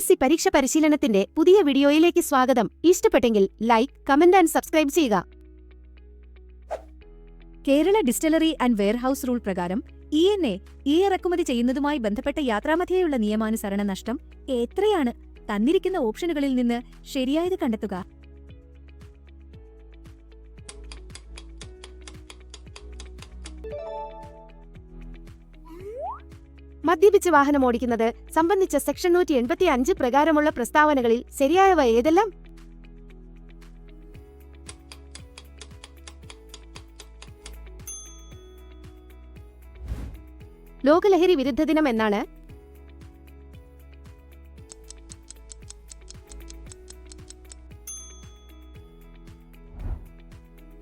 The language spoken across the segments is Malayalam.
PSC പരീക്ഷ പരിശീലനത്തിന്റെ പുതിയ വീഡിയോയിലേക്ക് സ്വാഗതം. ഇഷ്ടപ്പെട്ടെങ്കിൽ ലൈക്ക്, കമന്റ് ആൻഡ് സബ്സ്ക്രൈബ് ചെയ്യുക. Kerala distillery and warehouse rule പ്രകാരം ENA ഇറക്കുമതി ചെയ്യുന്നതുമായി ബന്ധപ്പെട്ട യാത്രാമധ്യേയുള്ള നിയമാനുസരണ നഷ്ടം എത്രയാണ്? തന്നിരിക്കുന്ന ഓപ്ഷനുകളിൽ നിന്ന് ശരിയായത് കണ്ടെത്തുക. മദ്യപിച്ച് വാഹനമോടിക്കുന്നത് സംബന്ധിച്ച സെക്ഷൻ 185 പ്രകാരമുള്ള പ്രസ്താവനകളിൽ ശരിയായവ ഏതെല്ലാം? ലോകലഹരി വിരുദ്ധ ദിനം എന്നാണ്?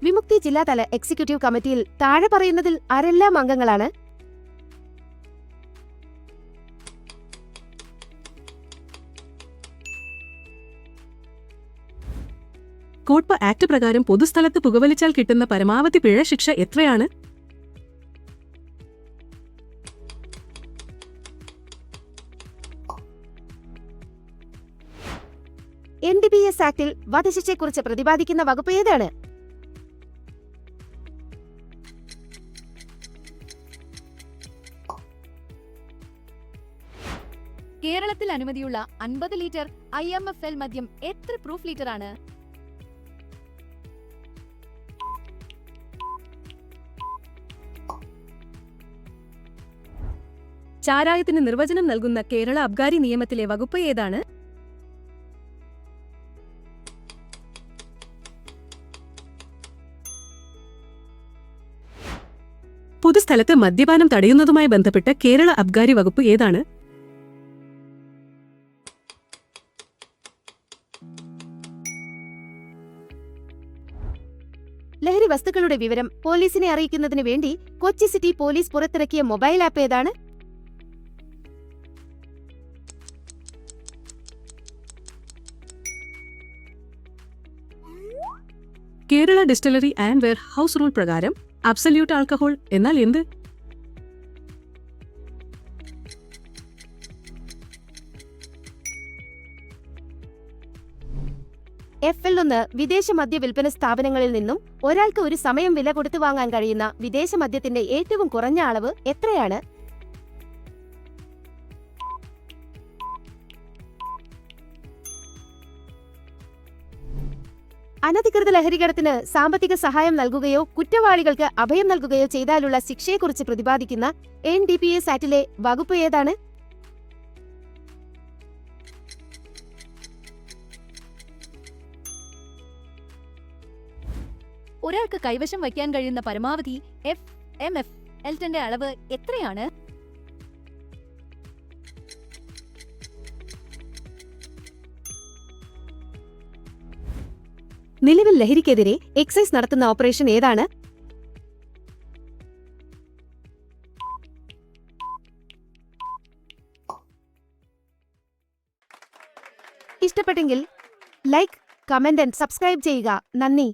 വിമുക്തി ജില്ലാതല എക്സിക്യൂട്ടീവ് കമ്മിറ്റിയിൽ താഴെ പറയുന്നതിൽ ആരെല്ലാം അംഗങ്ങളാണ്? കോട്ട്പ ആക്ട് പ്രകാരം പൊതുസ്ഥലത്ത് പുകവലിച്ചാൽ കിട്ടുന്ന പരമാവധി പിഴ ശിക്ഷ എത്രയാണ്? NDPS ആക്ടിൽ വധശിക്ഷയെക്കുറിച്ച് പ്രതിപാദിക്കുന്ന വകുപ്പ് ഏതാണ്? കേരളത്തിൽ അനുമതിയുള്ള 50 ലിറ്റർ IMFL മദ്യം എത്ര പ്രൂഫ് ലിറ്ററാണ്? ചാരായത്തിന് നിർവചനം നൽകുന്ന കേരള അബ്കാരി നിയമത്തിലെ വകുപ്പ് ഏതാണ്? പൊതുസ്ഥലത്ത് മദ്യപാനം തടയുന്നതുമായി ബന്ധപ്പെട്ട കേരള അബ്കാരി വകുപ്പ് ഏതാണ്? ലഹരി വസ്തുക്കളുടെ വിവരം പോലീസിനെ അറിയിക്കുന്നതിന് വേണ്ടി കൊച്ചി സിറ്റി പോലീസ് പുറത്തിറക്കിയ മൊബൈൽ ആപ്പ് ഏതാണ്? Kerala distillery and warehouse rule പ്രകാരം അബ്സല്യൂട്ട് ആൽക്കഹോൾ എന്നാൽ എന്ത്? FL1 വിദേശ മദ്യ വിൽപ്പന സ്ഥാപനങ്ങളിൽ നിന്നും ഒരാൾക്ക് ഒരു സമയം വില കൊടുത്തു വാങ്ങാൻ കഴിയുന്ന വിദേശ മദ്യത്തിന്റെ ഏറ്റവും കുറഞ്ഞ അളവ് എത്രയാണ്? അനധികൃത ലഹരികടത്തിന് സാമ്പത്തിക സഹായം നൽകുകയോ കുറ്റവാളികൾക്ക് അഭയം നൽകുകയോ ചെയ്താലുള്ള ശിക്ഷയെക്കുറിച്ച് പ്രതിപാദിക്കുന്ന NDPS ആക്ടിലെ വകുപ്പ് ഏതാണ്? ഒരാൾക്ക് കൈവശം വയ്ക്കാൻ കഴിയുന്ന പരമാവധി FMFL അളവ് എത്രയാണ്? നിലവിൽ ലഹരിക്കെതിരെ എക്സൈസ് നടത്തുന്ന ഓപ്പറേഷൻ ഏതാണ്? ഇഷ്ടപ്പെട്ടെങ്കിൽ ലൈക്ക്, കമന്റ് ആൻഡ് സബ്സ്ക്രൈബ് ചെയ്യുക. നന്ദി.